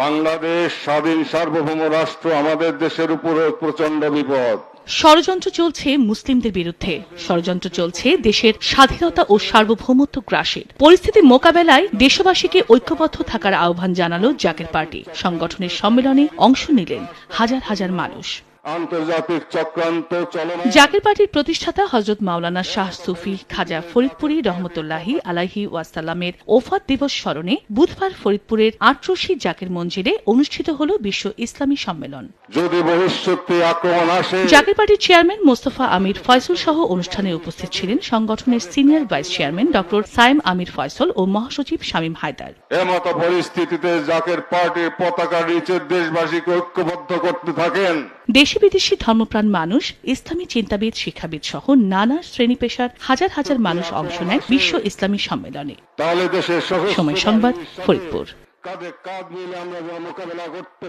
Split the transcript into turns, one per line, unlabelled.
বাংলাদেশ স্বাধীন সার্বভৌম রাষ্ট্র আমাদের দেশের উপর প্রচন্ড বিপদ।
ষড়যন্ত্র চলছে মুসলিমদের বিরুদ্ধে, ষড়যন্ত্র চলছে দেশের স্বাধীনতা ও সার্বভৌমত্ব গ্রাসের। পরিস্থিতি মোকাবেলায় দেশবাসীকে ঐক্যবদ্ধ থাকার আহ্বান জানালো জাকের পার্টি। সংগঠনের সম্মেলনে অংশ নিলেন হাজার হাজার মানুষ।
আন্তর্জাতিক চক্রান্ত চলমান।
জাকের পার্টির প্রতিষ্ঠাতা হযরত মাওলানা শাহ সুফি খাজা ফরিদপুরী রহমতুল্লাহি আলাইহি ওয়াসাল্লামের ওফাত দিবস স্মরণে বুধবার ফরিদপুরের ৮৮ জাকের মঞ্জিলে অনুষ্ঠিত হল বিশ্ব ইসলামী সম্মেলন।
যদি বহিঃশক্তি আক্রমণ আসে,
জাকের পার্টির চেয়ারম্যান মোস্তফা আমির ফয়সল সহ অনুষ্ঠানে উপস্থিত ছিলেন সংগঠনের senior vice chairman doctor Sayem Amir Faisal ও মহাসচিব শামীম হায়দার।
এমতো পরিস্থিতিতে জাকের পার্টির পতাকা নিচে দেশবাসীকে ঐক্যবদ্ধ করতে থাকেন।
দেশি বিদেশি ধর্মপ্রাণ মানুষ, ইসলামী চিন্তাবিদ, শিক্ষাবিদ সহ নানা শ্রেণী পেশার হাজার হাজার মানুষ অংশ নেয় বিশ্ব ইসলামী সম্মেলনে।
তাহলে দেশের
সময় সংবাদ, ফরিদপুর।
কাঁধে কাঁধ মিলে আমরা মোকাবেলা করতে